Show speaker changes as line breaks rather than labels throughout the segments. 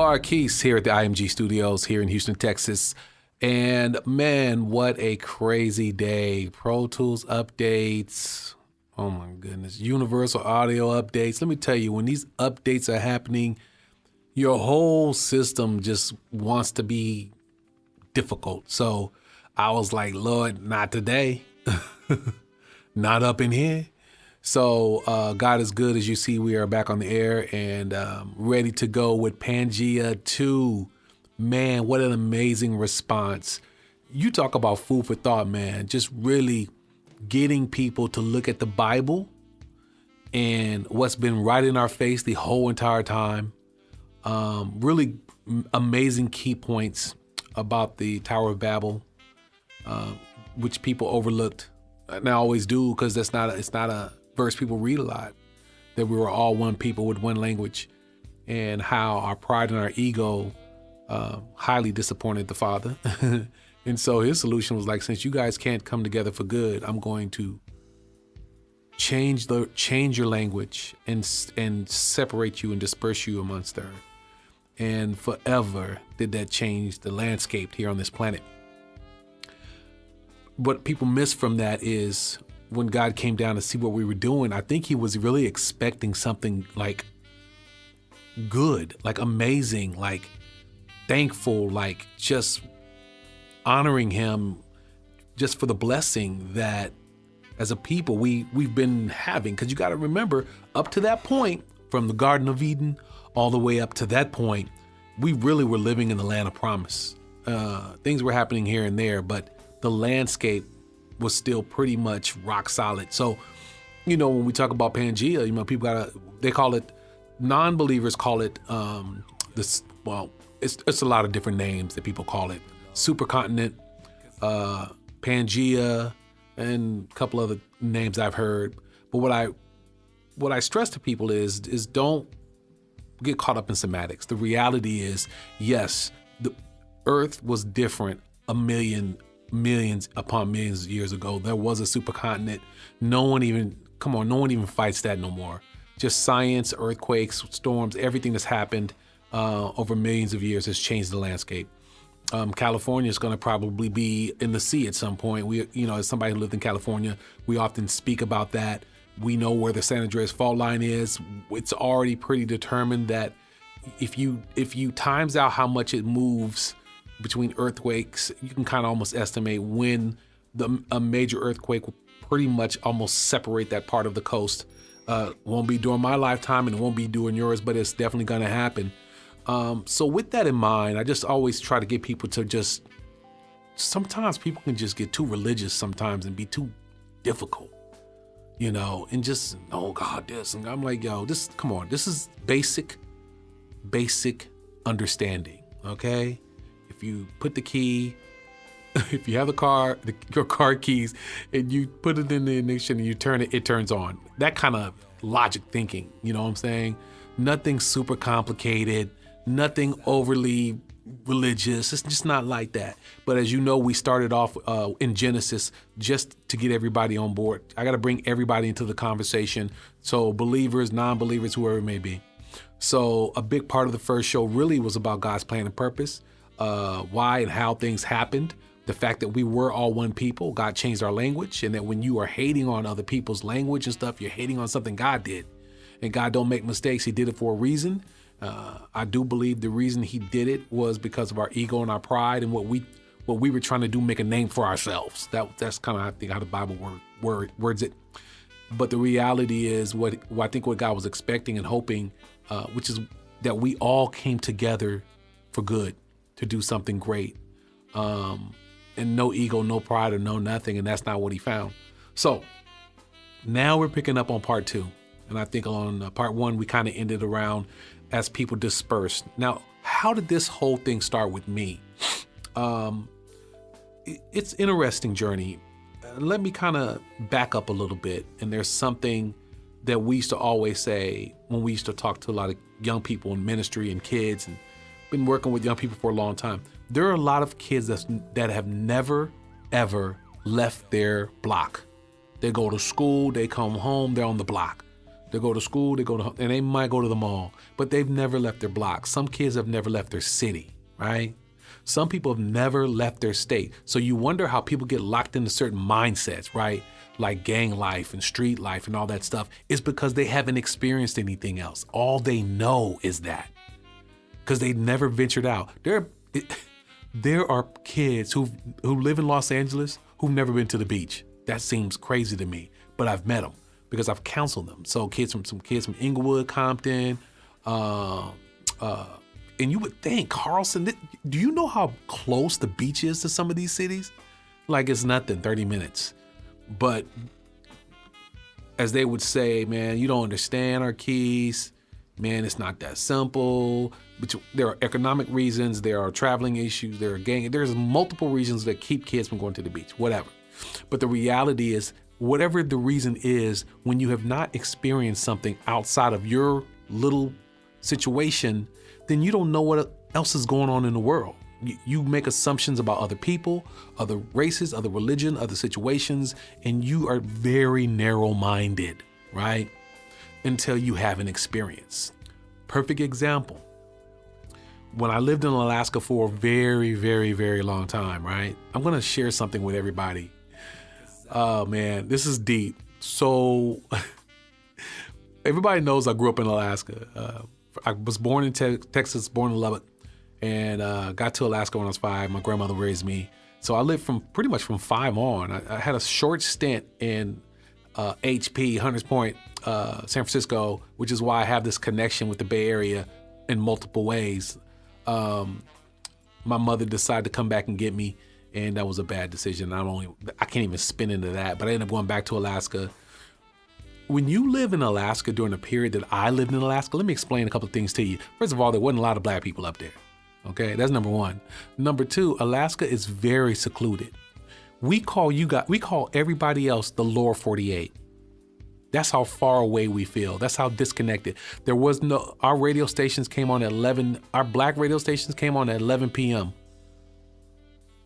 Marquise here at the IMG Studios here in Houston, Texas. And man, what a crazy day. Pro Tools updates. Oh my goodness. Universal audio updates. Let me tell you, when these updates are happening, your whole system just wants to be difficult. So I was like, Lord, not today. Not up in here. So God is good. As you see, we are back on the air and ready to go with Pangea 2. Man, what an amazing response. You talk about food for thought, man. Just really getting people to look at the Bible and what's been right in our face the whole entire time. Really amazing key points about the Tower of Babel, which people overlooked. And I always do, because it's not a verse people read a lot, that we were all one people with one language, and how our pride and our ego highly disappointed the Father. And so his solution was like, since you guys can't come together for good, I'm going to change your language and separate you and disperse you amongst the earth. And forever did that change the landscape here on this planet. What people miss from that is when God came down to see what we were doing, I think he was really expecting something like good, like amazing, like thankful, like just honoring him just for the blessing that as a people we've been having. Because you got to remember, up to that point, from the Garden of Eden all the way up to that point, we really were living in the land of promise. Things were happening here and there, but the landscape was still pretty much rock solid. So, when we talk about Pangea, people they call it, non-believers call it, it's a lot of different names that people call it. Supercontinent, Pangea, and a couple other names I've heard. But what I stress to people is don't get caught up in semantics. The reality is, yes, the Earth was different millions upon millions of years ago. There was a supercontinent. No one even fights that no more. Just science, earthquakes, storms, everything that's happened over millions of years has changed the landscape. California is going to probably be in the sea at some point. As somebody who lived in California, we often speak about that. We know where the San Andreas fault line is. It's already pretty determined that if you times out how much it moves between earthquakes, you can kind of almost estimate when a major earthquake will pretty much almost separate that part of the coast. Won't be during my lifetime and it won't be during yours, but it's definitely going to happen. So with that in mind, I just always try to get people to sometimes people can just get too religious sometimes and be too difficult, and just, oh God, this. And I'm like, yo, come on, this is basic understanding, okay? If you put the key, if you have your car keys, and you put it in the ignition and you turn it, it turns on. That kind of logic thinking, you know what I'm saying? Nothing super complicated, nothing overly religious. It's just not like that. But as you know, we started off in Genesis just to get everybody on board. I got to bring everybody into the conversation. So believers, non-believers, whoever it may be. So a big part of the first show really was about God's plan and purpose, why and how things happened. The fact that we were all one people, God changed our language, and that when you are hating on other people's language and stuff, you're hating on something God did. And God don't make mistakes. He did it for a reason. I do believe the reason he did it was because of our ego and our pride and what we were trying to do, make a name for ourselves. That's kind of, I think, how the Bible words it. But the reality is what God was expecting and hoping, which is that we all came together for good to do something great. And no ego, no pride, or no nothing. And that's not what he found. So now we're picking up on part 2. And I think on part 1, we kind of ended around as people dispersed. Now, how did this whole thing start with me? It's an interesting journey. Let me kind of back up a little bit. And there's something that we used to always say when we used to talk to a lot of young people in ministry and kids, and been working with young people for a long time. There are a lot of kids that have never, ever left their block. They go to school, they come home, they're on the block. They go to school, and they might go to the mall, but they've never left their block. Some kids have never left their city, right? Some people have never left their state. So you wonder how people get locked into certain mindsets, right? Like gang life and street life and all that stuff. It's because they haven't experienced anything else. All they know is that, because they never ventured out. There are kids who live in Los Angeles who've never been to the beach. That seems crazy to me, but I've met them because I've counseled them. So some kids from Inglewood, Compton, and you would think Carlson, do you know how close the beach is to some of these cities? Like it's nothing, 30 minutes. But as they would say, man, you don't understand our keys. Man, it's not that simple. But there are economic reasons, there are traveling issues, there's multiple reasons that keep kids from going to the beach, whatever. But the reality is, whatever the reason is, when you have not experienced something outside of your little situation, then you don't know what else is going on in the world. You make assumptions about other people, other races, other religion, other situations, and you are very narrow-minded, right? Until you have an experience. Perfect example. When I lived in Alaska for a very, very, very long time, right? I'm gonna share something with everybody. Oh man, this is deep. So everybody knows I grew up in Alaska. I was born in Texas, born in Lubbock, and got to Alaska when I was 5. My grandmother raised me. So I lived pretty much from 5 on. I had a short stint in HP, Hunters Point, San Francisco, which is why I have this connection with the Bay Area in multiple ways. My mother decided to come back and get me, and that was a bad decision. I can't even spin into that, but I ended up going back to Alaska. When you live in Alaska during the period that I lived in Alaska, let me explain a couple of things to you. First of all, there wasn't a lot of black people up there. Okay, that's number one. Number two, Alaska is very secluded. We call everybody else the lower 48. That's how far away we feel. That's how disconnected. Our radio stations came on at 11, our black radio stations came on at 11 p.m.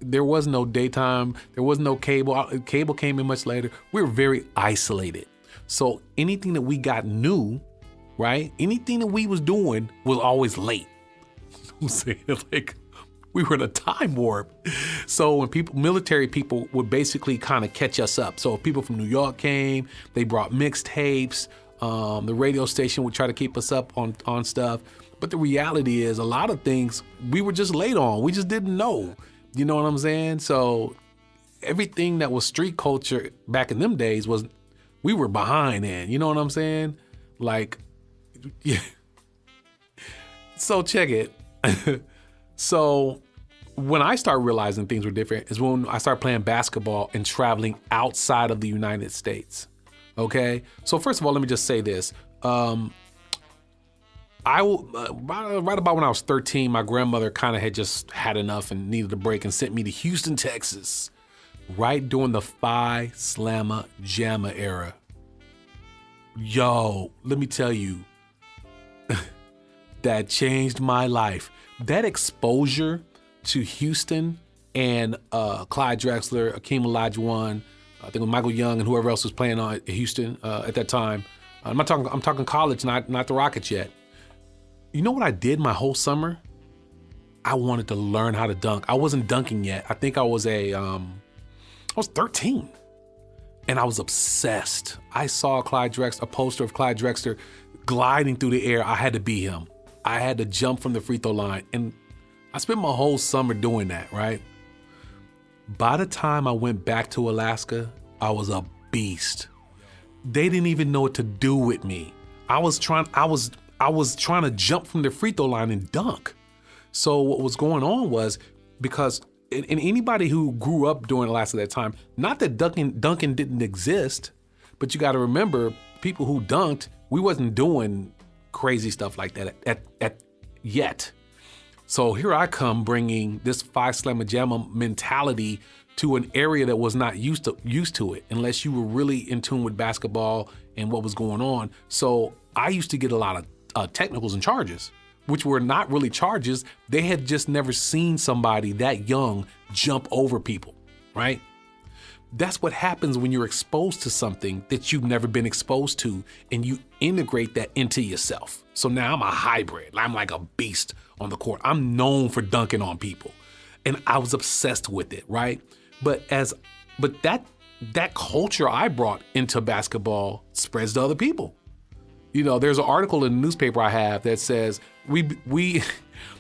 There was no daytime. There was no cable. Cable came in much later. We were very isolated. So anything that we got new, right? Anything that we was doing was always late. I'm saying, like, we were in a time warp. So when military people would basically kind of catch us up. So if people from New York came, they brought mixtapes. The radio station would try to keep us up on stuff. But the reality is, a lot of things we were just late on. We just didn't know. You know what I'm saying? So everything that was street culture back in them days we were behind in. You know what I'm saying? Like, yeah. So check it. So when I started realizing things were different is when I started playing basketball and traveling outside of the United States. Okay. So first of all, let me just say this. Right about when I was 13, my grandmother kind of had just had enough and needed a break and sent me to Houston, Texas, right during the Phi Slamma Jamma era. Yo, let me tell you, that changed my life. That exposure to Houston and Clyde Drexler, Akeem Olajuwon, I think with Michael Young and whoever else was playing on Houston at that time. I'm talking college, not the Rockets yet. You know what I did my whole summer? I wanted to learn how to dunk. I wasn't dunking yet. I think I was 13 and I was obsessed. I saw a poster of Clyde Drexler gliding through the air. I had to be him. I had to jump from the free throw line, and I spent my whole summer doing that, right? By the time I went back to Alaska, I was a beast. They didn't even know what to do with me. I was trying to jump from the free throw line and dunk. So what was going on was, because and anybody who grew up during Alaska at that time, not that dunking didn't exist, but you got to remember, people who dunked, we wasn't doing crazy stuff like that at yet. So here I come bringing this Phi Slamma Jamma mentality to an area that was not used to it, unless you were really in tune with basketball and what was going on. So I used to get a lot of technicals and charges, which were not really charges. They had just never seen somebody that young jump over people, right? That's what happens when you're exposed to something that you've never been exposed to, and you integrate that into yourself. So now I'm a hybrid. I'm like a beast on the court. I'm known for dunking on people, and I was obsessed with it, right? But that culture I brought into basketball spreads to other people. You know, there's an article in the newspaper I have that says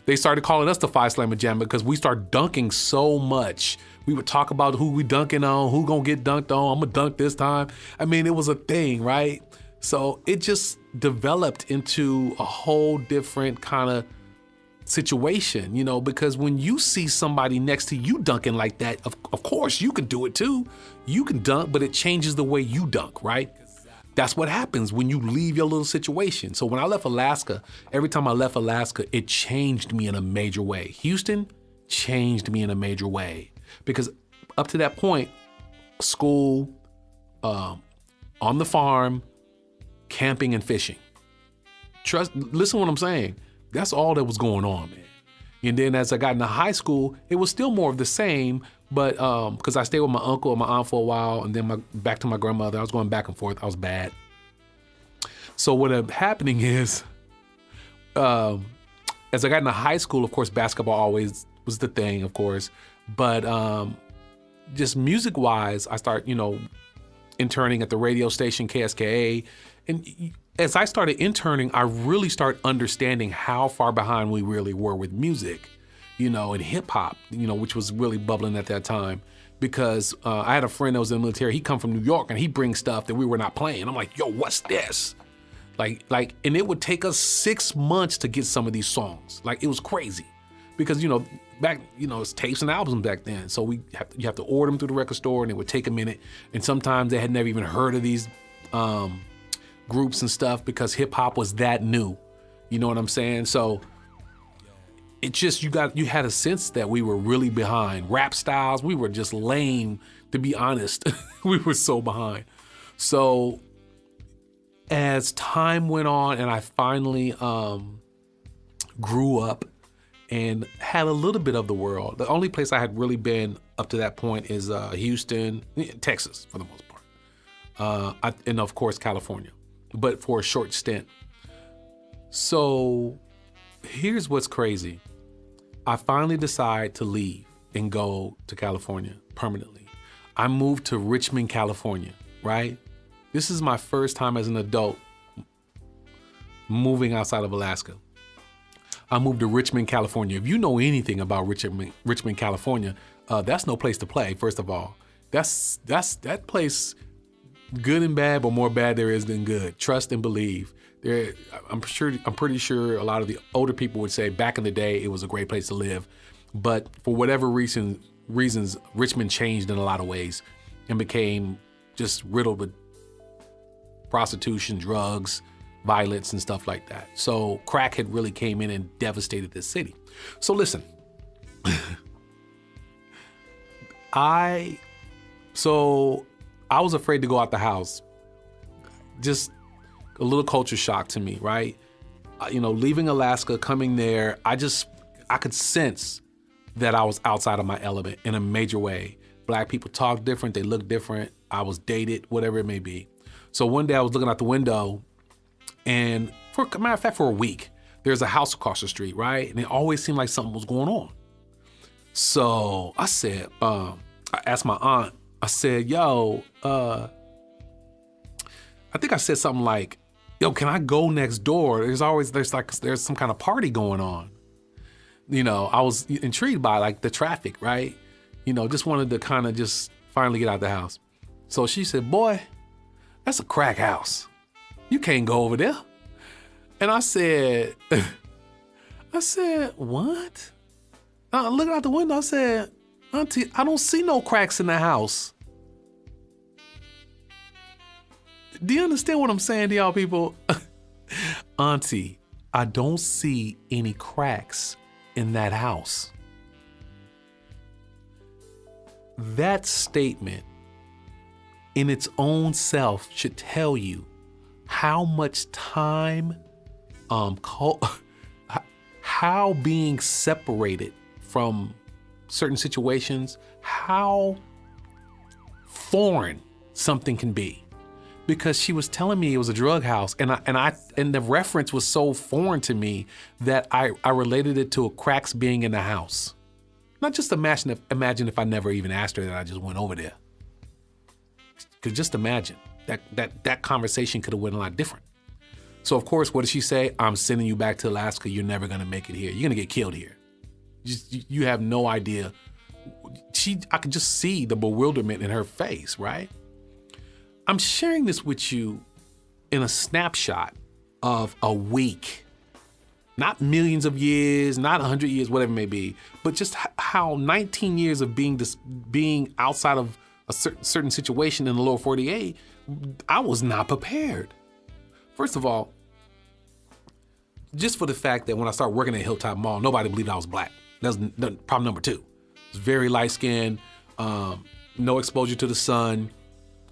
they started calling us the Five Slammer Jam because we started dunking so much. We would talk about who we dunking on, who gonna get dunked on. I'm gonna dunk this time. I mean, it was a thing, right? So it just developed into a whole different kind of situation, you know, because when you see somebody next to you dunking like that, of course you can do it too. You can dunk, but it changes the way you dunk, right? That's what happens when you leave your little situation. So when I left Alaska, every time I left Alaska, it changed me in a major way. Houston changed me in a major way because up to that point, school, on the farm, camping and fishing. Listen to what I'm saying. That's all that was going on, man. And then as I got into high school, it was still more of the same, but because I stayed with my uncle and my aunt for a while, and then back to my grandmother. I was going back and forth. I was bad. So what ended up happening is, as I got into high school, of course, basketball always was the thing, of course. But just music-wise, I start, interning at the radio station KSKA, and as I started interning, I really started understanding how far behind we really were with music, and hip hop, which was really bubbling at that time. Because I had a friend that was in the military. He come from New York and he brings stuff that we were not playing. I'm like, yo, what's this? Like, and it would take us 6 months to get some of these songs. Like, it was crazy, because back, it's tapes and albums back then. So you have to order them through the record store, and it would take a minute. And sometimes they had never even heard of these groups and stuff because hip hop was that new. You know what I'm saying? So it just, you had a sense that we were really behind. Rap styles, we were just lame, to be honest. We were so behind. So as time went on and I finally grew up and had a little bit of the world, the only place I had really been up to that point is Houston, Texas for the most part, and of course California, but for a short stint. So here's what's crazy. I finally decide to leave and go to California permanently. I moved to Richmond, California, right? This is my first time as an adult moving outside of Alaska. I moved to Richmond, California. If you know anything about Richmond, California, that's no place to play, first of all. That place, good and bad, but more bad there is than good. Trust and believe. I'm pretty sure a lot of the older people would say back in the day it was a great place to live, but for whatever reasons, Richmond changed in a lot of ways and became just riddled with prostitution, drugs, violence, and stuff like that. So crack had really came in and devastated this city. So listen, I was afraid to go out the house. Just a little culture shock to me, right? Leaving Alaska, coming there, I could sense that I was outside of my element in a major way. Black people talk different, they look different. I was dated, whatever it may be. So one day I was looking out the window, and for a week, there's a house across the street, right? And it always seemed like something was going on. So I said, I asked my aunt, I said, yo, I think I said something like, yo, can I go next door? There's some kind of party going on. I was intrigued by like the traffic, right? Just wanted to kind of just finally get out the house. So she said, boy, that's a crack house. You can't go over there. And I said, what? Looking out the window, I said, Auntie, I don't see no cracks in the house. Do you understand what I'm saying to y'all people? Auntie, I don't see any cracks in that house. That statement in its own self should tell you how much time, how being separated from certain situations, how foreign something can be. Because she was telling me it was a drug house, and the reference was so foreign to me that I related it to cracks being in the house. Not just imagine if I never even asked her that I just went over there. Cause just imagine that conversation could have went a lot different. So of course, what did she say? I'm sending you back to Alaska. You're never gonna make it here. You're gonna get killed here. You have no idea. I could just see the bewilderment in her face, right? I'm sharing this with you in a snapshot of a week, not millions of years, not 100 years, whatever it may be, but just how 19 years of being outside of a certain situation in the lower 48, I was not prepared. First of all, just for the fact that when I started working at Hilltop Mall, nobody believed I was black. That was problem number two. I was very light skinned, no exposure to the sun,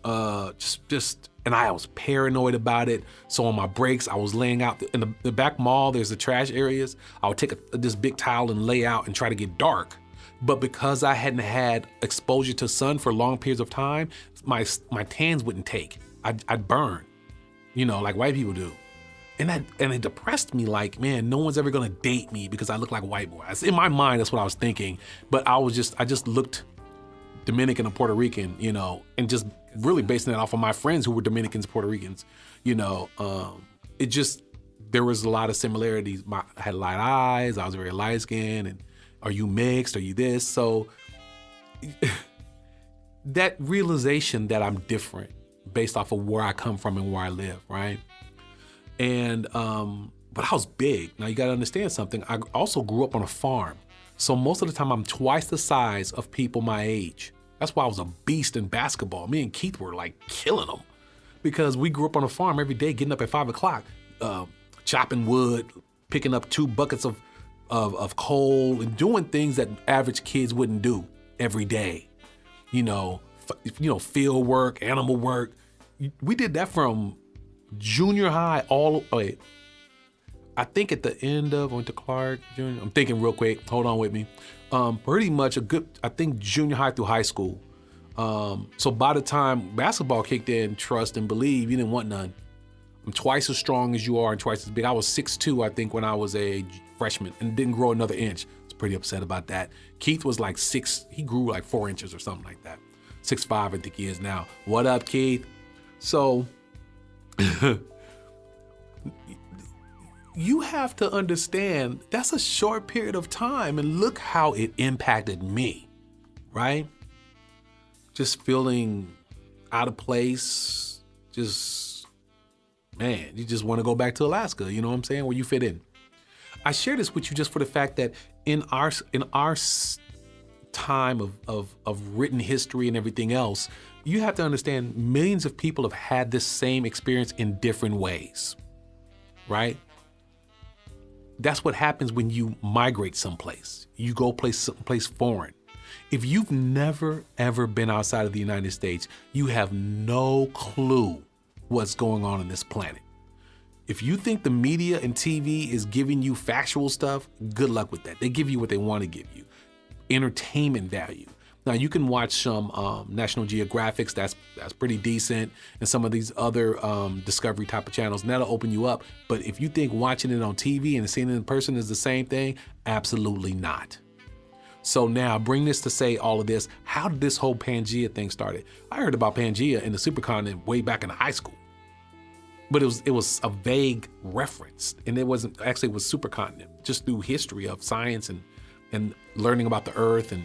and I was paranoid about it. So on my breaks, I was laying out in the back mall, there's the trash areas. I would take this big towel and lay out and try to get dark. But because I hadn't had exposure to sun for long periods of time, my tans wouldn't take. I'd burn, like white people do. And it depressed me, like, man, no one's ever gonna date me because I look like a white boy. In my mind, that's what I was thinking. But I just looked Dominican and Puerto Rican, and just really basing it off of my friends who were Dominicans, Puerto Ricans, there was a lot of similarities. I had light eyes, I was very light skinned, and are you mixed? Are you this? So that realization that I'm different based off of where I come from and where I live, right? And, but I was big. Now you gotta understand something. I also grew up on a farm. So most of the time I'm twice the size of people my age. That's why I was a beast in basketball. Me and Keith were like killing them because we grew up on a farm every day, getting up at 5 o'clock, chopping wood, picking up 2 buckets of coal and doing things that average kids wouldn't do every day. Field work, animal work. We did that from junior high I think at the end of, went to Clark Junior. I'm thinking real quick, hold on with me. Pretty much junior high through high school. So by the time basketball kicked in, trust and believe, you didn't want none. I'm twice as strong as you are and twice as big. I was 6'2", I think, when I was a freshman and didn't grow another inch. I was pretty upset about that. Keith was like 6, he grew like 4 inches or something like that. 6'5", I think he is now. What up, Keith? So, you have to understand that's a short period of time, and look how it impacted me, right? Just feeling out of place, man, you just want to go back to Alaska, you know what I'm saying, where you fit in. I share this with you just for the fact that in our time of written history and everything else, you have to understand millions of people have had this same experience in different ways, right? That's what happens when you migrate someplace. You go someplace foreign. If you've never, ever been outside of the United States, you have no clue what's going on this planet. If you think the media and TV is giving you factual stuff, good luck with that. They give you what they want to give you. Entertainment value. Now you can watch some National Geographics, that's pretty decent, and some of these other Discovery type of channels, and that'll open you up. But if you think watching it on TV and seeing it in person is the same thing, absolutely not. So now bring this to say all of this. How did this whole Pangea thing started? I heard about Pangea in the supercontinent way back in high school, but it was a vague reference, and it was supercontinent just through history of science and learning about the Earth and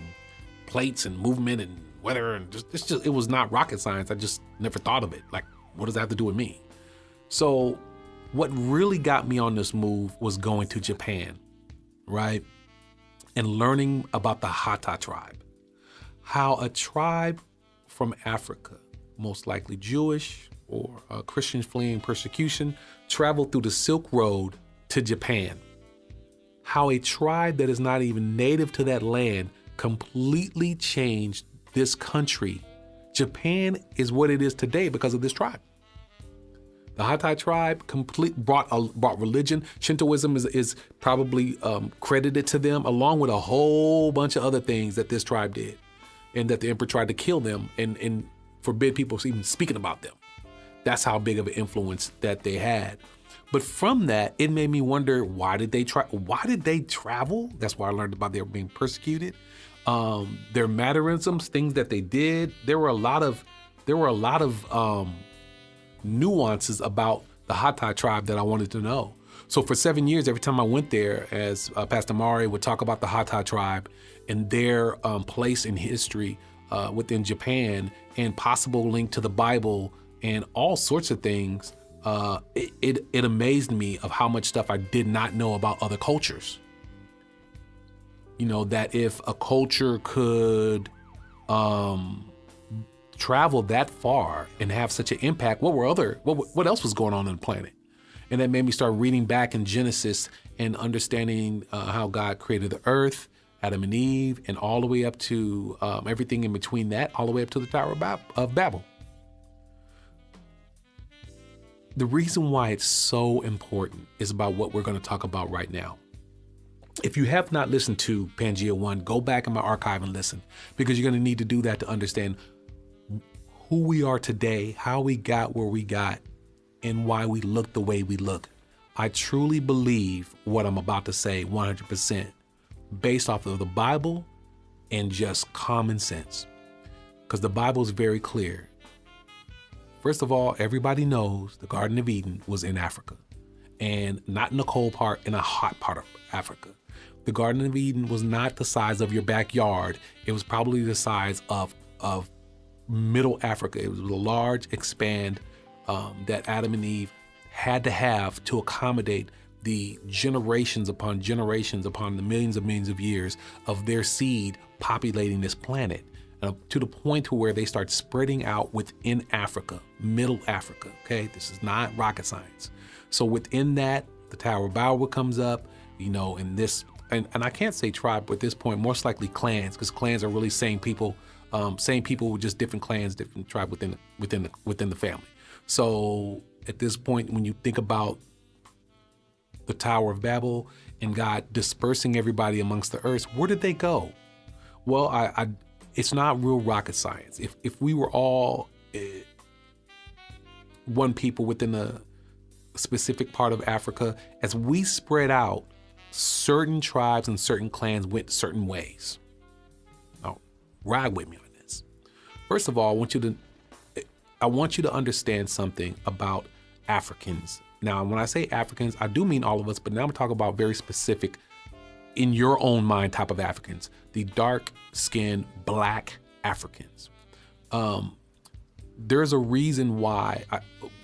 plates and movement and weather, and it was not rocket science. I just never thought of it. Like, what does that have to do with me? So what really got me on this move was going to Japan, right? And learning about the Hata tribe, how a tribe from Africa, most likely Jewish or Christians fleeing persecution, traveled through the Silk Road to Japan. How a tribe that is not even native to that land completely changed this country. Japan is what it is today because of this tribe. The Hata tribe brought religion. Shintoism is probably credited to them, along with a whole bunch of other things that this tribe did, and that the emperor tried to kill them and forbid people even speaking about them. That's how big of an influence that they had. But from that, it made me wonder, why did they travel? That's why I learned about they were being persecuted. Their mannerisms, things that they did. There were a lot of nuances about the Hattai tribe that I wanted to know. So for 7 years, every time I went there, as Pastor Mari would talk about the Hattai tribe and their place in history within Japan and possible link to the Bible and all sorts of things, it amazed me of how much stuff I did not know about other cultures. You know, that if a culture could travel that far and have such an impact, what else was going on the planet? And that made me start reading back in Genesis and understanding how God created the earth, Adam and Eve, and all the way up to everything in between that, all the way up to the Tower of Babel. The reason why it's so important is about what we're going to talk about right now. If you have not listened to Pangea 1, go back in my archive and listen, because you're going to need to do that to understand who we are today, how we got where we got, and why we look the way we look. I truly believe what I'm about to say 100% based off of the Bible and just common sense, because the Bible is very clear. First of all, everybody knows the Garden of Eden was in Africa, and not in a cold part, in a hot part of Africa. The Garden of Eden was not the size of your backyard. It was probably the size of middle Africa. It was a large expand that Adam and Eve had to have to accommodate the generations upon the millions of years of their seed populating this planet, to the point to where they start spreading out within Africa, middle Africa, okay? This is not rocket science. So within that, the Tower of Babel comes up, you know, and I can't say tribe at this point, most likely clans, because clans are really same people with just different clans, different tribe within the family. So at this point, when you think about the Tower of Babel and God dispersing everybody amongst the earth, where did they go? Well, it's not real rocket science. If we were all one people within a specific part of Africa, as we spread out, certain tribes and certain clans went certain ways. Now, ride with me on this. First of all, I want you to understand something about Africans. Now, when I say Africans, I do mean all of us, but now I'm talking about very specific, in your own mind type of Africans, the dark-skinned Black Africans. There's a reason why,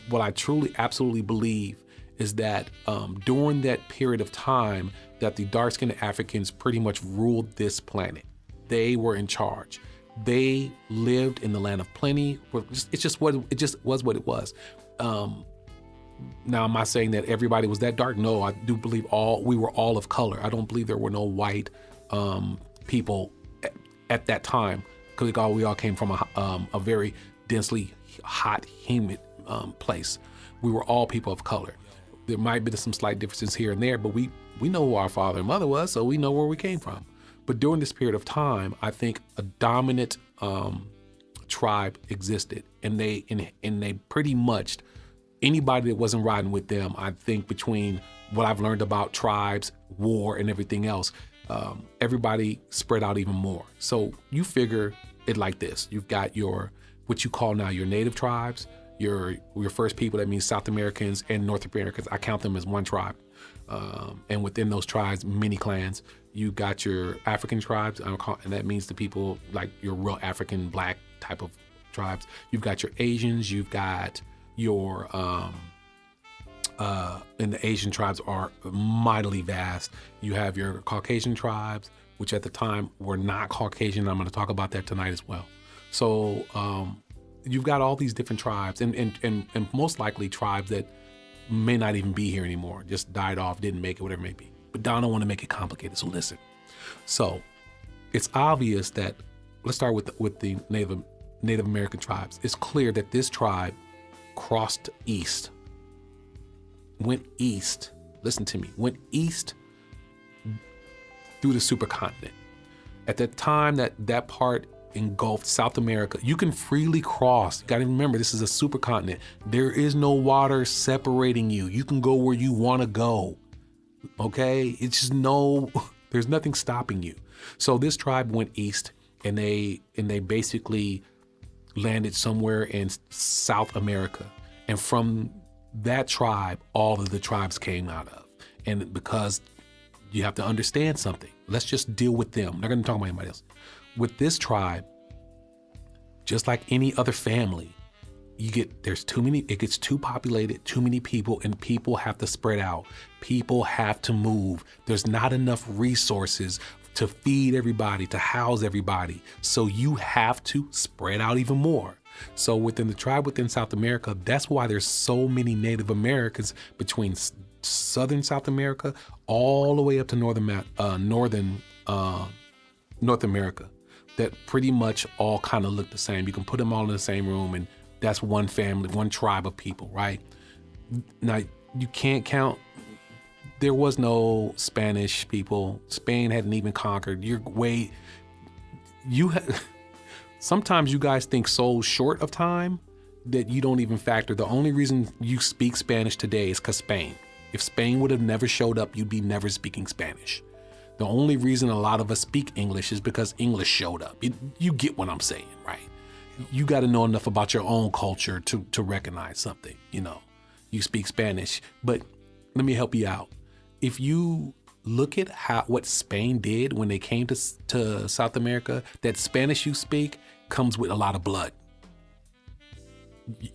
what I truly absolutely believe is that during that period of time that the dark-skinned Africans pretty much ruled this planet. They were in charge. They lived in the land of plenty. It just was what it was. Now, am I saying that everybody was that dark? No, I do believe we were all of color. I don't believe there were no white people at that time, because we all came from a very densely hot, humid place. We were all people of color. There might be some slight differences here and there, but we know who our father and mother was, so we know where we came from. But during this period of time, I think a dominant tribe existed, and they pretty much, anybody that wasn't riding with them, I think between what I've learned about tribes, war, and everything else, everybody spread out even more. So you figure it like this. You've got what you call now your native tribes, your first people, that means South Americans and North Americans. I count them as one tribe. And within those tribes, many clans. You got your African tribes, and that means the people like your real African Black type of tribes. You've got your Asians, you've got your, and the Asian tribes are mightily vast. You have your Caucasian tribes, which at the time were not Caucasian. I'm going to talk about that tonight as well. So you've got all these different tribes, and most likely tribes that may not even be here anymore, just died off, didn't make it, whatever it may be. But I don't want to make it complicated, so listen. So it's obvious that, let's start with the Native American tribes. It's clear that this tribe crossed east, went east, listen to me, went east through the supercontinent. At the time that part engulfed South America. You can freely cross. You got to remember, this is a supercontinent. There is no water separating you. You can go where you want to go. Okay? It's just there's nothing stopping you. So this tribe went east, and they basically landed somewhere in South America. And from that tribe, all of the tribes came out of. And because you have to understand something, let's just deal with them. I'm not going to talk about anybody else. With this tribe, just like any other family, there's too many, it gets too populated, too many people, and people have to spread out. People have to move. There's not enough resources to feed everybody, to house everybody. So you have to spread out even more. So within the tribe within South America, that's why there's so many Native Americans between southern South America all the way up to northern North America, that pretty much all kind of look the same. You can put them all in the same room, and that's one family, one tribe of people, right? Now, you can't count, there was no Spanish people. Spain hadn't even conquered. Sometimes you guys think so short of time that you don't even factor. The only reason you speak Spanish today is because Spain. If Spain would have never showed up, you'd be never speaking Spanish. The only reason a lot of us speak English is because English showed up. You get what I'm saying, right? You got to know enough about your own culture to recognize something, You speak Spanish, but let me help you out. If you look at what Spain did when they came to South America, that Spanish you speak comes with a lot of blood.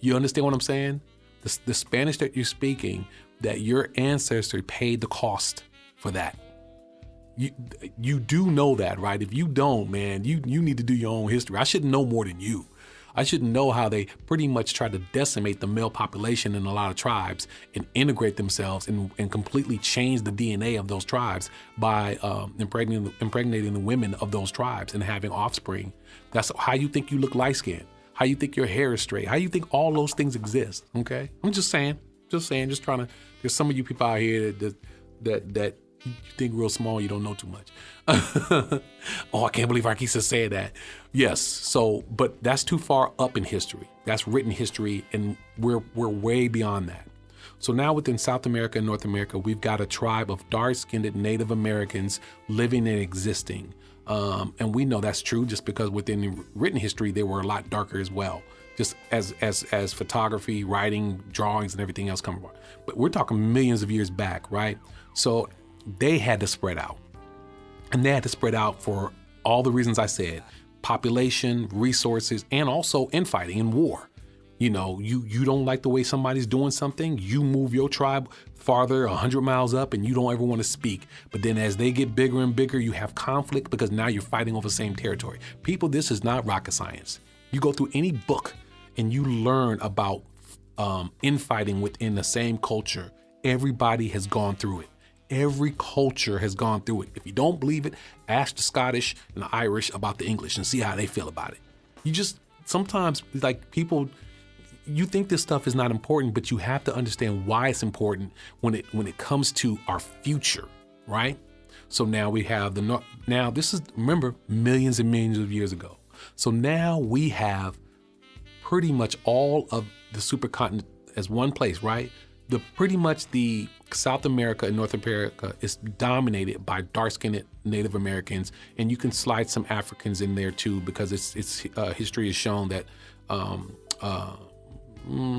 You understand what I'm saying? The Spanish that you're speaking, that your ancestor paid the cost for that. You do know that, right? If you don't, man, you need to do your own history. I should know more than you. I should know how they pretty much try to decimate the male population in a lot of tribes and integrate themselves and completely change the DNA of those tribes by impregnating the women of those tribes and having offspring. That's how you think you look light-skinned, how you think your hair is straight, how you think all those things exist, okay? I'm just saying, just trying to, there's some of you people out here that you think real small, you don't know too much. Oh, I can't believe Arkisa said that. Yes, but that's too far up in history. That's written history, and we're way beyond that. So now within South America and North America, we've got a tribe of dark-skinned Native Americans living and existing. And we know that's true just because within written history, they were a lot darker as well, just as photography, writing, drawings, and everything else come about. But we're talking millions of years back, right? So they had to spread out. And they had to spread out for all the reasons I said: population, resources, and also infighting and war. You don't like the way somebody's doing something, you move your tribe farther 100 miles up and you don't ever want to speak. But then as they get bigger and bigger, you have conflict because now you're fighting over the same territory. People, this is not rocket science. You go through any book and you learn about infighting within the same culture. Everybody has gone through it. Every culture has gone through it. If you don't believe it, ask the Scottish and the Irish about the English and see how they feel about it. Sometimes people, you think this stuff is not important, but you have to understand why it's important when it comes to our future, right? So now we have this is, remember, millions and millions of years ago. So now we have pretty much all of the supercontinent as one place, right? Pretty much the South America and North America is dominated by dark-skinned Native Americans, and you can slide some Africans in there too, because history has shown that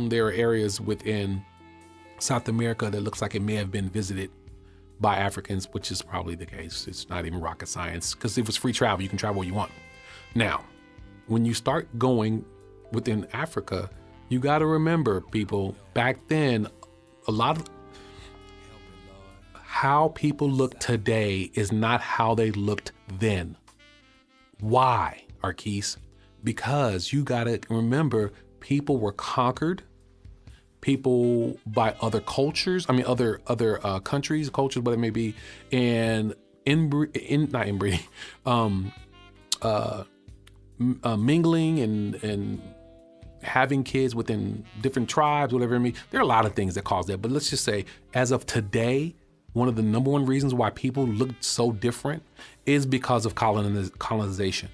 there are areas within South America that looks like it may have been visited by Africans, which is probably the case. It's not even rocket science, because if it's free travel, you can travel where you want. Now, when you start going within Africa, you got to remember, people, back then, a lot of how people look today is not how they looked then. Why, Arkis? Because you got to remember, people were conquered, people by other cultures, other countries, cultures, whatever it may be, and mingling and having kids within different tribes, whatever it may be. There are a lot of things that cause that, but let's just say, as of today, one of the number one reasons why people look so different is because of colonization.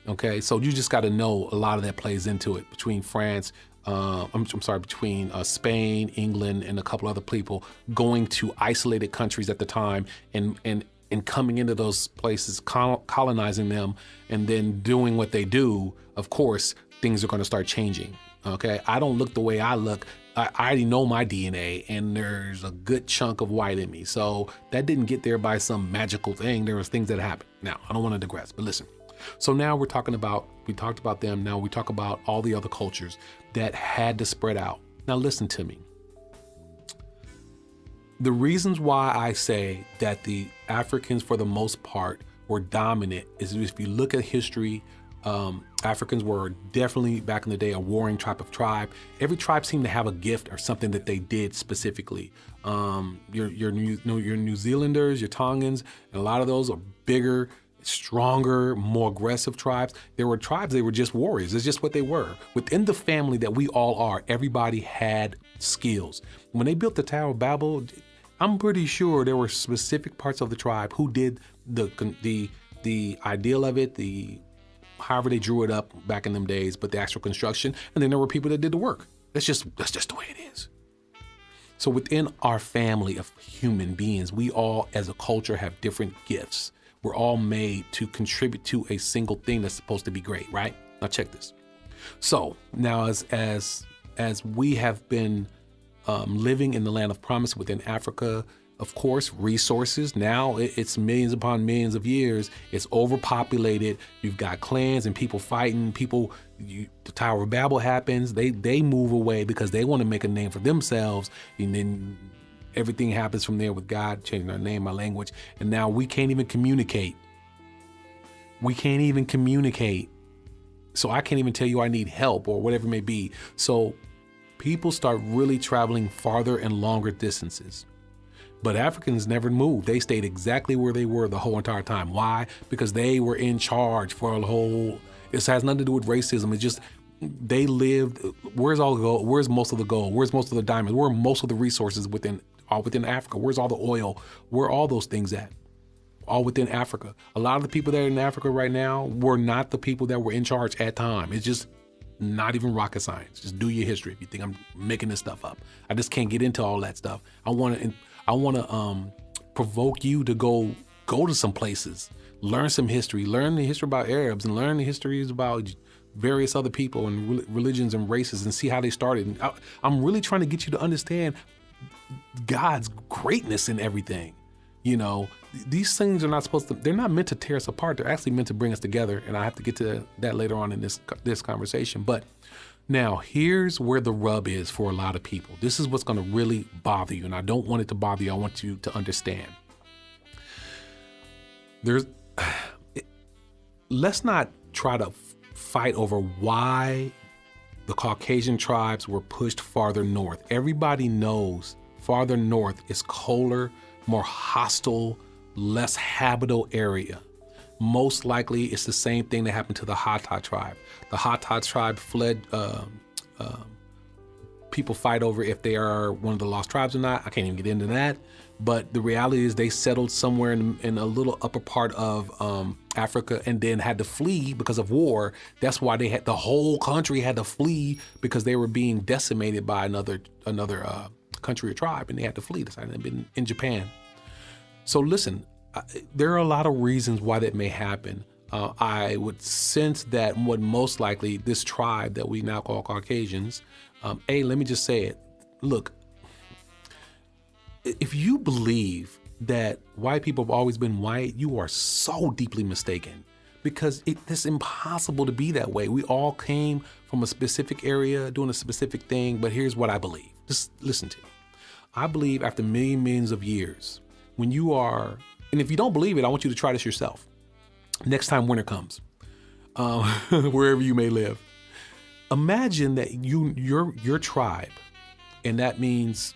Okay, so you just got to know a lot of that plays into it between France, between Spain, England, and a couple other people going to isolated countries at the time and coming into those places, colonizing them, and then doing what they do. Of course, things are going to start changing. Okay, I don't look the way I look. I already know my DNA, and there's a good chunk of white in me. So that didn't get there by some magical thing. There was things that happened. Now, I don't want to digress, but listen. So now we talked about them. Now we talk about all the other cultures that had to spread out. Now listen to me. The reasons why I say that the Africans, for the most part, were dominant is if you look at history, Africans were definitely back in the day a warring tribe. Every tribe seemed to have a gift or something that they did specifically. Your New Zealanders, your Tongans, and a lot of those are bigger, stronger, more aggressive tribes. There were tribes, they were just warriors. It's just what they were. Within the family that we all are, everybody had skills. When they built the Tower of Babel, I'm pretty sure there were specific parts of the tribe who did the ideal of it, however they drew it up back in them days, but the actual construction, and then there were people that did the work. That's just the way it is. So within our family of human beings, we all as a culture have different gifts. We're all made to contribute to a single thing that's supposed to be great, right? Now check this. So now as we have been living in the land of promise within Africa, of course, resources. Now it's millions upon millions of years. It's overpopulated. You've got clans and people fighting. The Tower of Babel happens. They move away because they want to make a name for themselves. And then everything happens from there with God changing our name, our language. And now we can't even communicate. So I can't even tell you I need help or whatever it may be. So people start really traveling farther and longer distances. But Africans never moved. They stayed exactly where they were the whole entire time. Why? Because they were in charge for a whole, it has nothing to do with racism. It's just, they lived, where's all the gold? Where's most of the gold? Where's most of the diamonds? Where are most of the resources within Africa? Where's all the oil? Where are all those things at? All within Africa. A lot of the people that are in Africa right now were not the people that were in charge at time. It's just not even rocket science. Just do your history if you think I'm making this stuff up. I just can't get into all that stuff. I want to provoke you to go to some places, learn some history, learn the history about Arabs, and learn the histories about various other people and religions and races, and see how they started. And I'm really trying to get you to understand God's greatness in everything. You know, these things are not they're not meant to tear us apart. They're actually meant to bring us together. And I have to get to that later on in this conversation. But now here's where the rub is for a lot of people. This is what's going to really bother you. And I don't want it to bother you. I want you to understand. Let's not try to fight over why the Caucasian tribes were pushed farther north. Everybody knows farther north is colder, more hostile, less habitable area. Most likely it's the same thing that happened to the Hatta tribe. The Hatta tribe fled, people fight over if they are one of the lost tribes or not. I can't even get into that. But the reality is they settled somewhere in a little upper part of Africa and then had to flee because of war. That's why the whole country had to flee, because they were being decimated by another country or tribe, and they had to flee. That's how they've been in Japan. So listen, there are a lot of reasons why that may happen. I would sense that what most likely this tribe that we now call Caucasians, let me just say it. Look, if you believe that white people have always been white, you are so deeply mistaken, because it's impossible to be that way. We all came from a specific area doing a specific thing, but here's what I believe. Just listen to me. I believe after millions of years, when you are, and if you don't believe it, I want you to try this yourself. Next time winter comes, wherever you may live, imagine that your tribe, and that means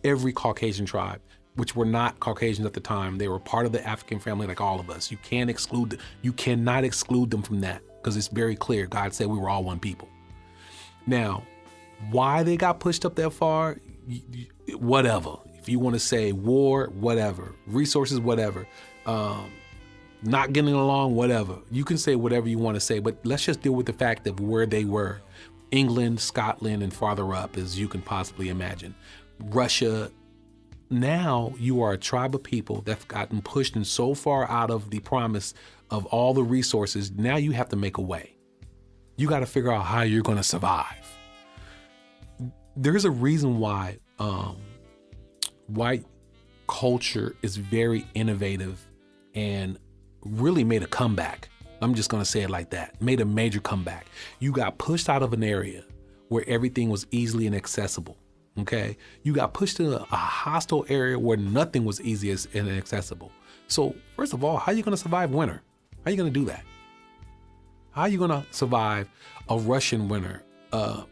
every Caucasian tribe, which were not Caucasians at the time. They were part of the African family like all of us. You cannot exclude them from that, because it's very clear. God said we were all one people. Now, why they got pushed up that far, whatever. If you want to say war, whatever. Resources, whatever. not getting along, whatever. You can say whatever you want to say, but let's just deal with the fact of where they were. England, Scotland, and farther up as you can possibly imagine. Russia. Now you are a tribe of people that's gotten pushed and so far out of the promise of all the resources. Now you have to make a way. You got to figure out how you're going to survive. There's a reason why white culture is very innovative and really made a comeback. I'm just going to say it like that. Made a major comeback. You got pushed out of an area where everything was easily and accessible. Okay, you got pushed to a hostile area where nothing was easy and accessible. So first of all, how are you going to survive winter? How are you going to do that? How are you going to survive a Russian winter?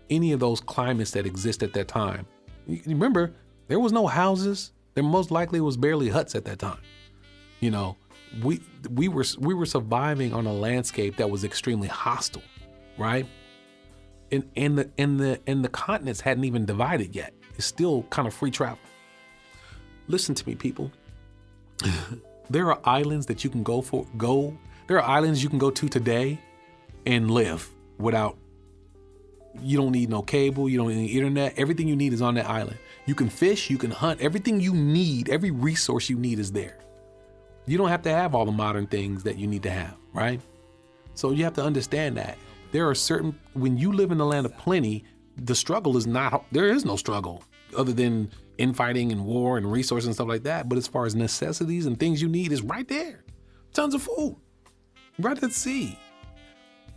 Any of those climates that exist at that time? You remember, there was no houses. There most likely was barely huts at that time. You know, we were surviving on a landscape that was extremely hostile, right? And the continents hadn't even divided yet. It's still kind of free travel. Listen to me, people. There are islands that you can there are islands you can go to today and live without, you don't need no cable, you don't need internet. Everything you need is on that island. You can fish, you can hunt, everything you need, every resource you need is there. You don't have to have all the modern things that you need to have, right? So you have to understand that. There are when you live in the land of plenty, the struggle is there is no struggle other than infighting and war and resources and stuff like that. But as far as necessities and things you need is right there. Tons of food, right at sea.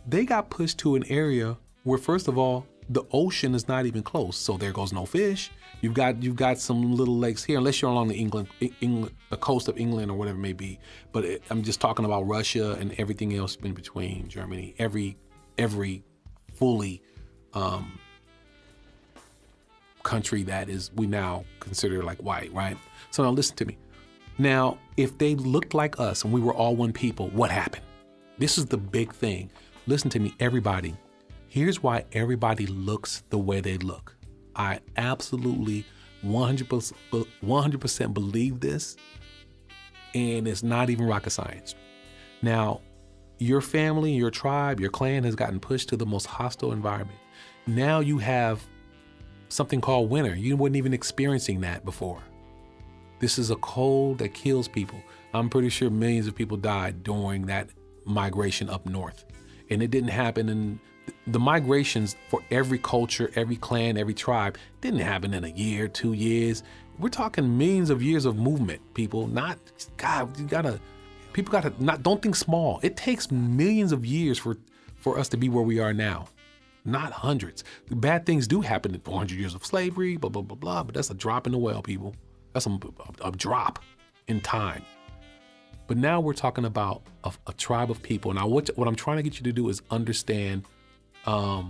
They got pushed to an area where, first of all, the ocean is not even close. So there goes no fish. You've got some little lakes here, unless you're along the coast of England or whatever it may be. But I'm just talking about Russia and everything else in between, Germany, every fully country that we now consider like white, right? So now listen to me. Now, if they looked like us and we were all one people, what happened? This is the big thing. Listen to me, everybody. Here's why everybody looks the way they look. I absolutely 100% believe this, and it's not even rocket science. Now, your family, your tribe, your clan has gotten pushed to the most hostile environment. Now you have something called winter. You weren't even experiencing that before. This is a cold that kills people. I'm pretty sure millions of people died during that migration up north. And it didn't happen in the migrations for every culture, every clan, every tribe didn't happen in a year, 2 years. We're talking millions of years of movement, people. People gotta don't think small. It takes millions of years for us to be where we are now, not hundreds. Bad things do happen in 400 years of slavery, blah, blah, blah, blah, but that's a drop in the well, people. That's a drop in time. But now we're talking about a tribe of people. Now, what I'm trying to get you to do is understand our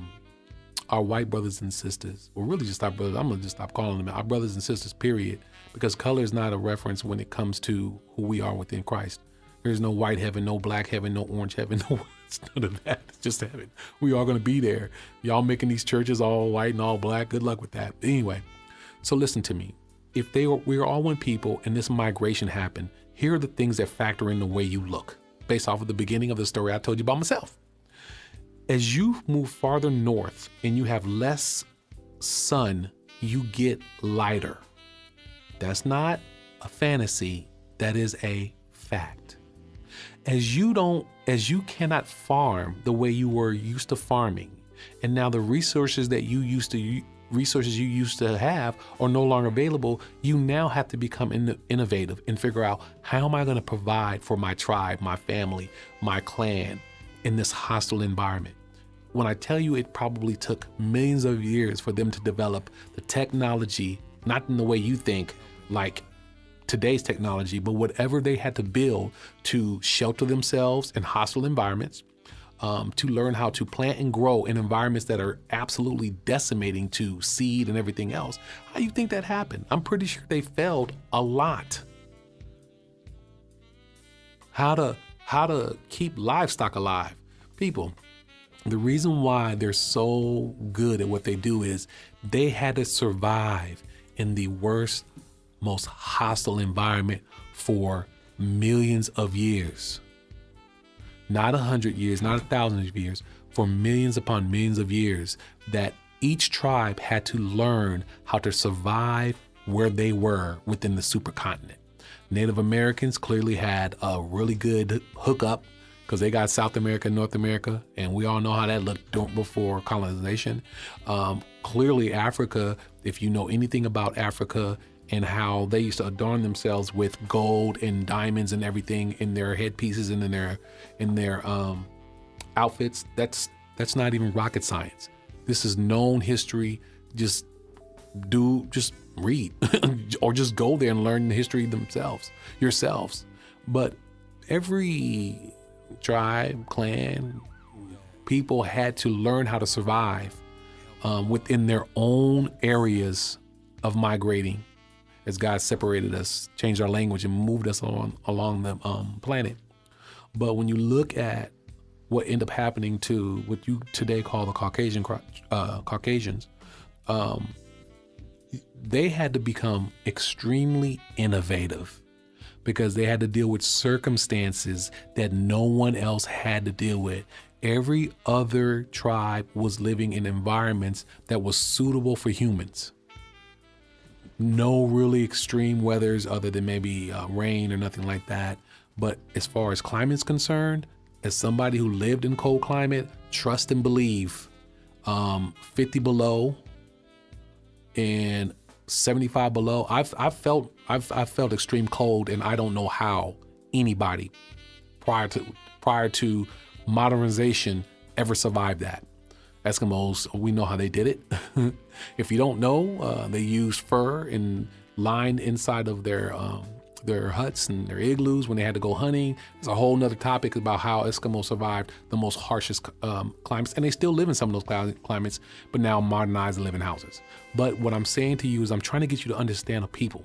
white brothers and sisters. Well, really just our brothers. I'm gonna just stop calling them our brothers and sisters, period. Because color is not a reference when it comes to who we are within Christ. There's no white heaven, no black heaven, no orange heaven, it's none of that. It's just heaven. We are gonna be there. Y'all making these churches all white and all black. Good luck with that. Anyway, so listen to me. If we are all one people and this migration happened, here are the things that factor in the way you look, based off of the beginning of the story I told you about myself. As you move farther north and you have less sun, you get lighter. That's not a fantasy, that is a fact. As you cannot farm the way you were used to farming, and now the resources you used to have are no longer available, you now have to become innovative and figure out, how am I going to provide for my tribe, my family, my clan in this hostile environment? When I tell you it probably took millions of years for them to develop the technology, not in the way you think, like today's technology, but whatever they had to build to shelter themselves in hostile environments, to learn how to plant and grow in environments that are absolutely decimating to seed and everything else. How do you think that happened? I'm pretty sure they failed a lot. How to keep livestock alive. People, the reason why they're so good at what they do is they had to survive in the worst, most hostile environment for millions of years. not 100 years, not 1,000 years, for millions upon millions of years, that each tribe had to learn how to survive where they were within the supercontinent. Native Americans clearly had a really good hookup because they got South America and North America, and we all know how that looked before colonization. Clearly Africa, if you know anything about Africa and how they used to adorn themselves with gold and diamonds and everything in their headpieces and in their outfits, that's not even rocket science. This is known history. Just read or just go there and learn the history yourselves. But every tribe, clan, people had to learn how to survive within their own areas of migrating as God separated us, changed our language, and moved us along the planet. But when you look at what ended up happening to what you today call the Caucasians, they had to become extremely innovative because they had to deal with circumstances that no one else had to deal with. Every other tribe was living in environments that was suitable for humans. No really extreme weathers other than maybe rain or nothing like that. But as far as climate's concerned, as somebody who lived in cold climate, trust and believe, 50 below and 75 below, I've felt extreme cold, and I don't know how anybody prior to modernization ever survived that. Eskimos, we know how they did it. If you don't know, they used fur and lined inside of their huts and their igloos when they had to go hunting. There's a whole nother topic about how Eskimos survived the most harshest climates, and they still live in some of those climates, but now modernized and live in houses. But what I'm saying to you is I'm trying to get you to understand a people,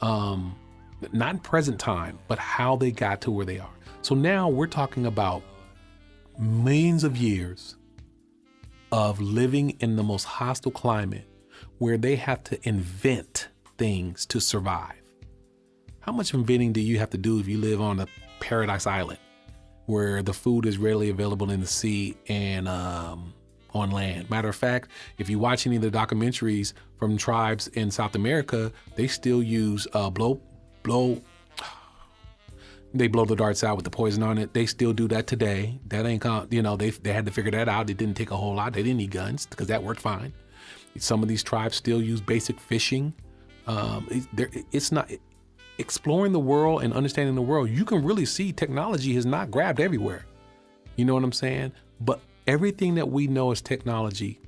not in present time, but how they got to where they are. So now we're talking about millions of years of living in the most hostile climate where they have to invent things to survive. How much inventing do you have to do if you live on a paradise island where the food is readily available in the sea and on land? Matter of fact, if you watch any of the documentaries from tribes in South America, they still use they blow the darts out with the poison on it. They still do that today. That ain't, they had to figure that out. It didn't take a whole lot. They didn't need guns because that worked fine. Some of these tribes still use basic fishing. It's not exploring the world and understanding the world. You can really see technology has not grabbed everywhere. You know what I'm saying? But everything that we know as technology,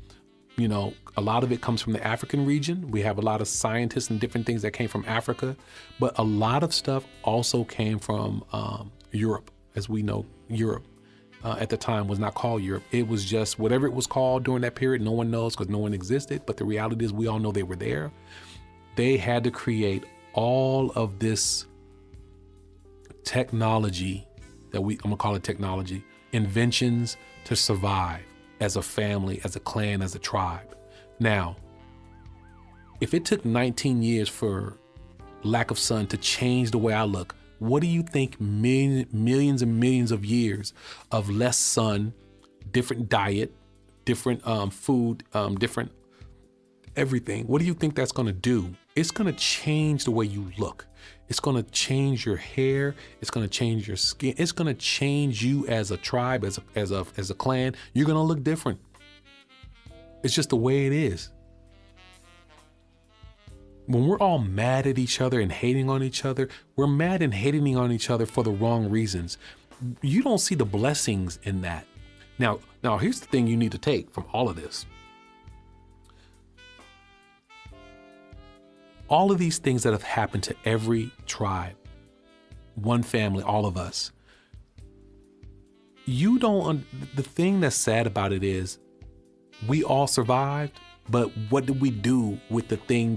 a lot of it comes from the African region. We have a lot of scientists and different things that came from Africa, but a lot of stuff also came from Europe. As we know, Europe at the time was not called Europe. It was just whatever it was called during that period. No one knows because no one existed, but the reality is we all know they were there. They had to create all of this technology I'm gonna call it technology, inventions to survive as a family, as a clan, as a tribe. Now, if it took 19 years for lack of sun to change the way I look, what do you think millions and millions of years of less sun, different diet, different food, different everything, what do you think that's gonna do? It's gonna change the way you look. It's gonna change your hair. It's gonna change your skin. It's gonna change you as a tribe, as a clan. You're gonna look different. It's just the way it is. When we're all mad at each other and hating on each other, we're mad and hating on each other for the wrong reasons. You don't see the blessings in that. Now here's the thing you need to take from all of this. All of these things that have happened to every tribe, one family, all of us, the thing that's sad about it is we all survived, but what did we do with the thing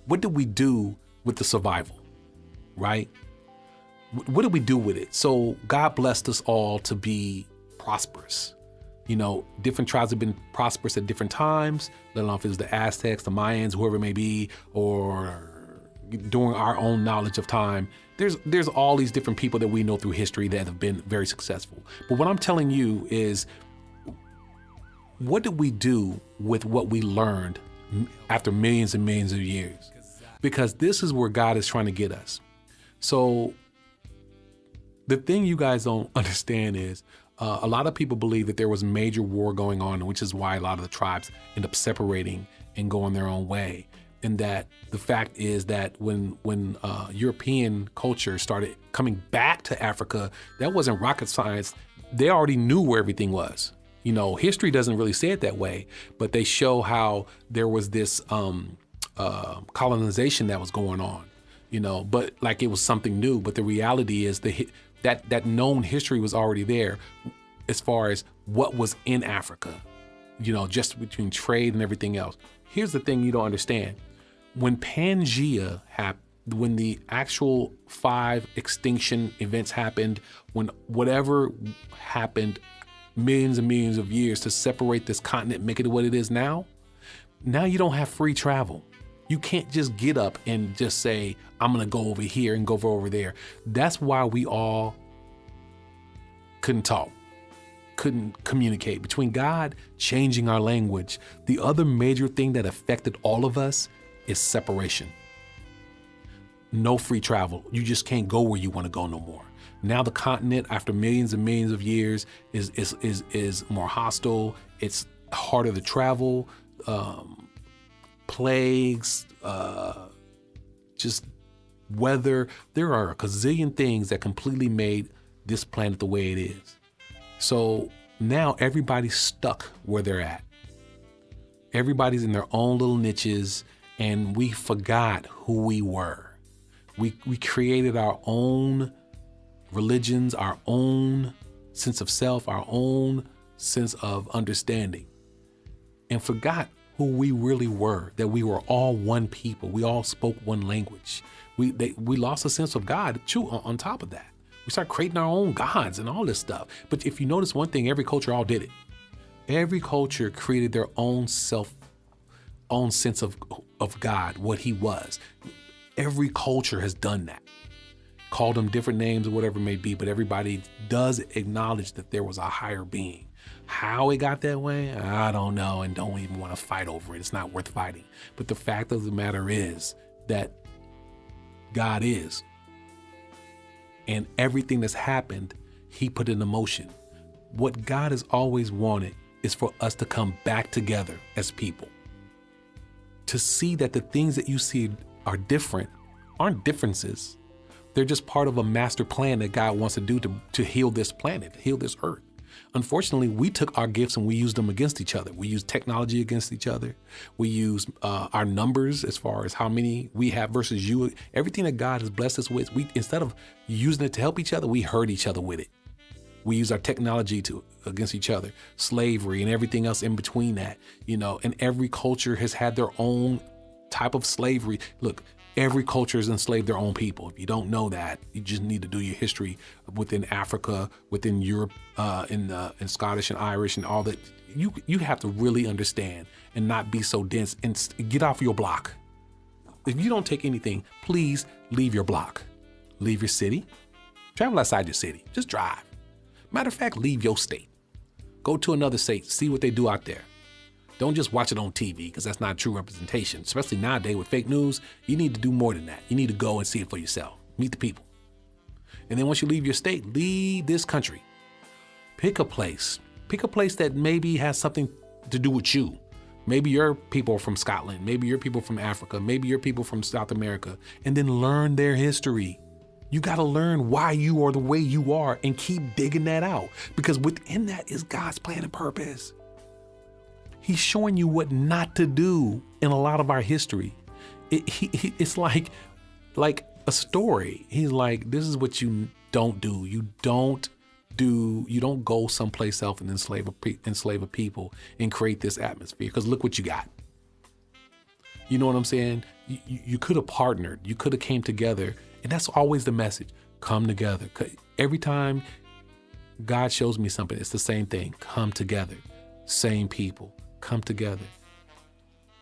what did we do with the survival, right? What did we do with it? So God blessed us all to be prosperous. Different tribes have been prosperous at different times, let alone if it was the Aztecs, the Mayans, whoever it may be, or during our own knowledge of time. There's all these different people that we know through history that have been very successful. But what I'm telling you is, what did we do with what we learned after millions and millions of years? Because this is where God is trying to get us. So the thing you guys don't understand is, a lot of people believe that there was major war going on, which is why a lot of the tribes end up separating and going their own way. And that the fact is that when European culture started coming back to Africa, that wasn't rocket science. They already knew where everything was. You know, history doesn't really say it that way, but they show how there was this colonization that was going on, you know, but like it was something new. But the reality is that known history was already there as far as what was in Africa, you know, just between trade and everything else. Here's the thing you don't understand. When Pangea happened, when the actual 5 extinction events happened, when whatever happened millions and millions of years to separate this continent, make it what it is now you don't have free travel. You can't just get up and just say, I'm gonna go over here and go over there. That's why we all couldn't talk, couldn't communicate. Between God changing our language, the other major thing that affected all of us is separation. No free travel. You just can't go where you want to go no more. Now the continent, after millions and millions of years, is more hostile. It's harder to travel. Plagues, just weather. There are a gazillion things that completely made this planet the way it is. So now everybody's stuck where they're at. Everybody's in their own little niches, and we forgot who we were. We created our own religions, our own sense of self, our own sense of understanding, and forgot who we really were, that we were all one people. We all spoke one language. We lost a sense of God too on top of that. We started creating our own gods and all this stuff. But if you notice one thing, every culture all did it. Every culture created their own sense of God, what he was. Every culture has done that. Called them different names or whatever it may be, but everybody does acknowledge that there was a higher being. How it got that way, I don't know, and don't even want to fight over it. It's not worth fighting. But the fact of the matter is that God is. And everything that's happened, he put into motion. What God has always wanted is for us to come back together as people. To see that the things that you see are different aren't differences. They're just part of a master plan that God wants to do to heal this planet, heal this earth. Unfortunately, we took our gifts and we used them against each other. We used technology against each other. We used our numbers as far as how many we have versus you. Everything that God has blessed us with, instead of using it to help each other, we hurt each other with it. We use our technology against each other, slavery and everything else in between that, you know, and every culture has had their own type of slavery. Look, every culture has enslaved their own people. If you don't know that, you just need to do your history within Africa, within Europe, in Scottish and Irish and all that. You have to really understand and not be so dense and get off your block. If you don't take anything, please leave your block. Leave your city. Travel outside your city. Just drive. Matter of fact, leave your state. Go to another state, see what they do out there. Don't just watch it on TV, because that's not true representation. Especially nowadays with fake news, you need to do more than that. You need to go and see it for yourself. Meet the people. And then once you leave your state, leave this country. Pick a place. Pick a place that maybe has something to do with you. Maybe your people are from Scotland. Maybe your people from Africa. Maybe your people from South America. And then learn their history. You got to learn why you are the way you are and keep digging that out, because within that is God's plan and purpose. He's showing you what not to do in a lot of our history. It's like a story. He's like, this is what you don't do. You don't go someplace else and enslave a people and create this atmosphere, because look what you got. You know what I'm saying? You could have partnered. You could have came together. And that's always the message. Come together. Every time God shows me something, it's the same thing. Come together. Same people. Come together.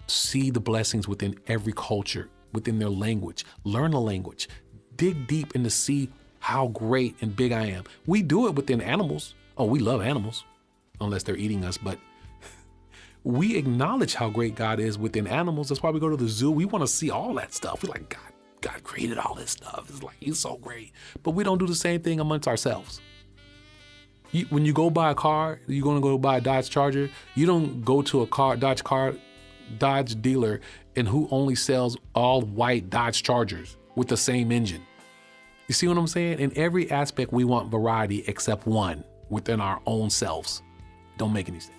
See the blessings within every culture. within their language. Learn the language. Dig deep and to see how great and big I am. We do it within animals. Oh, we love animals, unless they're eating us, but we acknowledge how great God is within animals. That's why we go to the zoo. We want to see all that stuff. We're like, God created all this stuff. It's like, he's so great. But we don't do the same thing amongst ourselves. When you go buy a car, you're going to go buy a Dodge Charger. You don't go to a Dodge dealer and who only sells all white Dodge Chargers with the same engine. You see what I'm saying? In every aspect, we want variety except one within our own selves. Don't make any sense.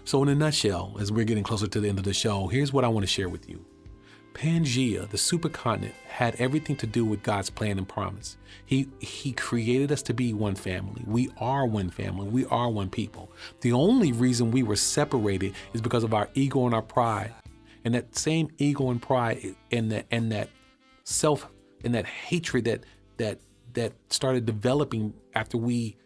So in a nutshell, as we're getting closer to the end of the show, here's what I want to share with you. Pangea, the supercontinent, had everything to do with God's plan and promise. He created us to be one family. We are one family. We are one people. The only reason we were separated is because of our ego and our pride. And that same ego and pride and that self and that hatred that started developing after we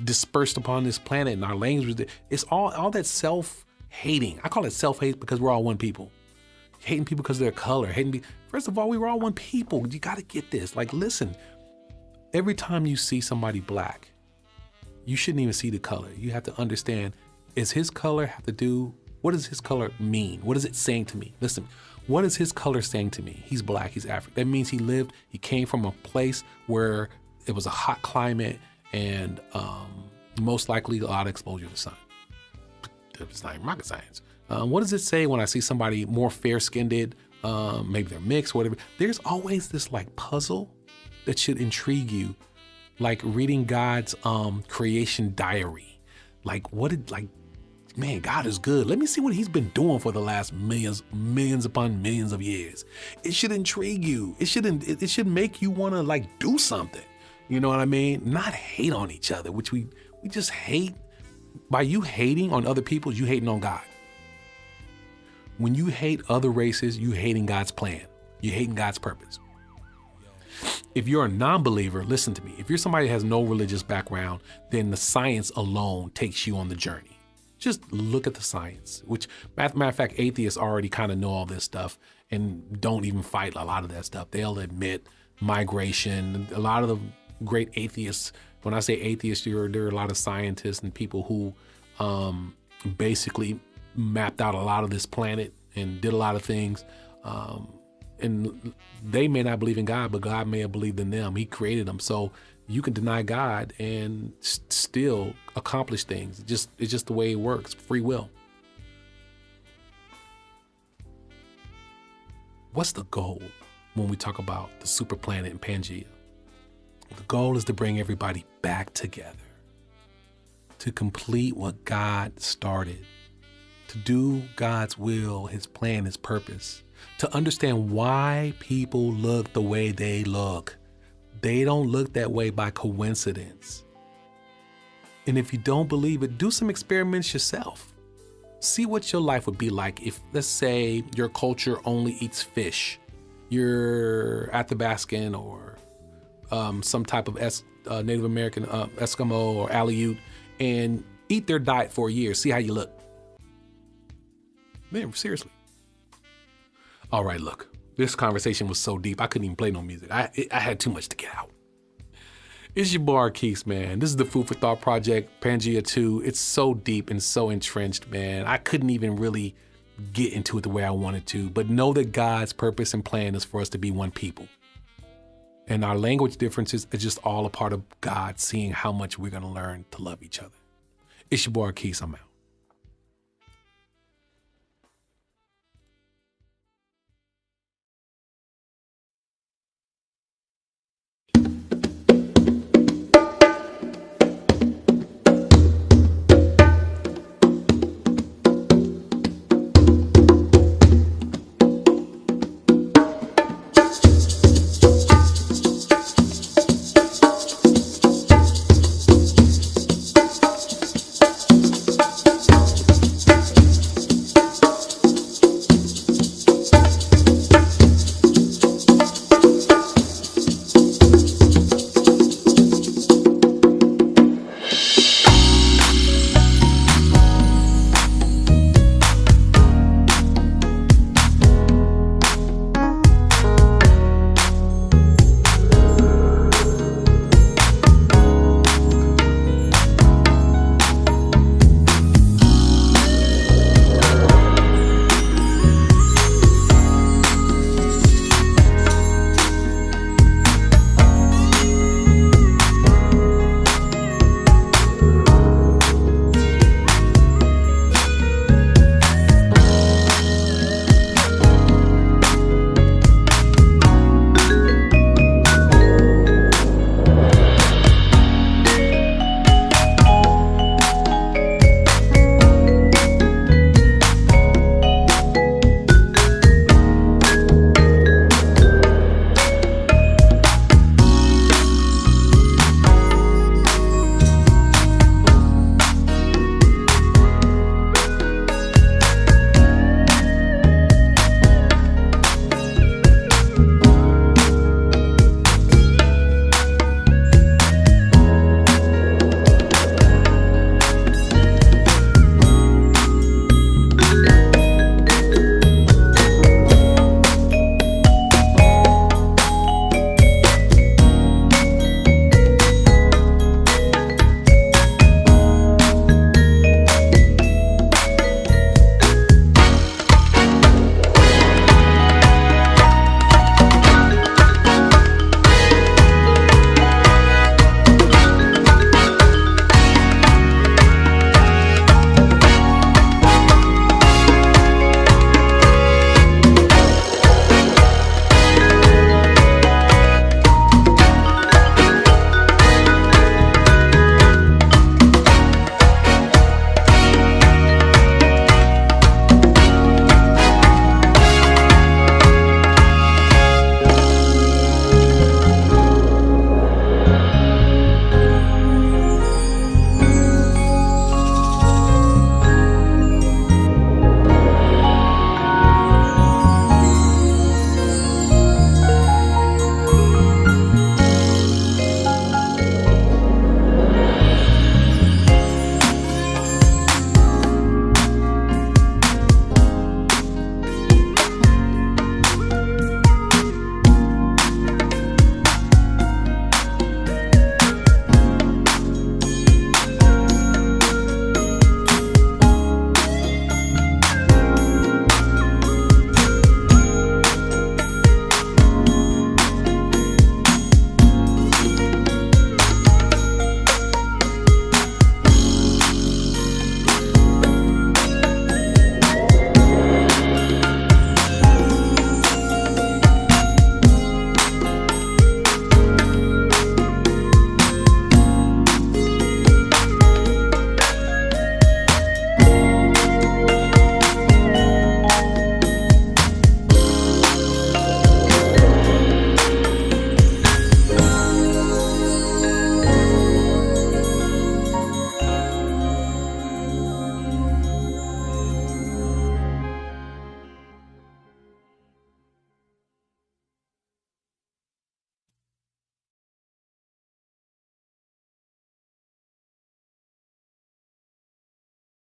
dispersed upon this planet and our language, it's all that self-hating. I call it self-hate because we're all one people. Hating people because of their color, first of all, we were all one people. You got to get this. Like, listen, every time you see somebody black, you shouldn't even see the color. You have to understand, is his color have to do, what does his color mean? What is it saying to me? Listen, what is his color saying to me? He's black, he's African. That means he came from a place where it was a hot climate and most likely a lot of exposure to the sun. It's not even rocket science. What does it say when I see somebody more fair-skinned, maybe they're mixed, whatever? There's always this like puzzle that should intrigue you, like reading God's creation diary. Like man, God is good. Let me see what he's been doing for the last millions upon millions of years. It should intrigue you. It should make you want to like do something. You know what I mean? Not hate on each other, which we just hate. By you hating on other people, you hating on God. When you hate other races, you hating God's plan. You hating God's purpose. If you're a non-believer, listen to me. If you're somebody that has no religious background, then the science alone takes you on the journey. Just look at the science, which matter of fact, atheists already kind of know all this stuff and don't even fight a lot of that stuff. They'll admit migration. A lot of the great atheists, when I say atheists, there are a lot of scientists and people who basically mapped out a lot of this planet and did a lot of things. And they may not believe in God, but God may have believed in them. He created them. So you can deny God and still accomplish things. It's just the way it works. Free will. What's the goal when we talk about the super planet and Pangea? The goal is to bring everybody back together, to complete what God started, to do God's will, his plan, his purpose, to understand why people look the way they look. They don't look that way by coincidence. And if you don't believe it, do some experiments yourself. See what your life would be like if, let's say, your culture only eats fish. You're Athabascan or some type of Native American Eskimo or Aleut, and eat their diet for a year. See how you look. Man, seriously. All right, look. This conversation was so deep, I couldn't even play no music. I had too much to get out. It's your boy Keith, man. This is the Food for Thought Project, Pangea 2. It's so deep and so entrenched, man. I couldn't even really get into it the way I wanted to, but know that God's purpose and plan is for us to be one people. And our language differences are just all a part of God seeing how much we're going to learn to love each other. It's your boy Keith. I'm out.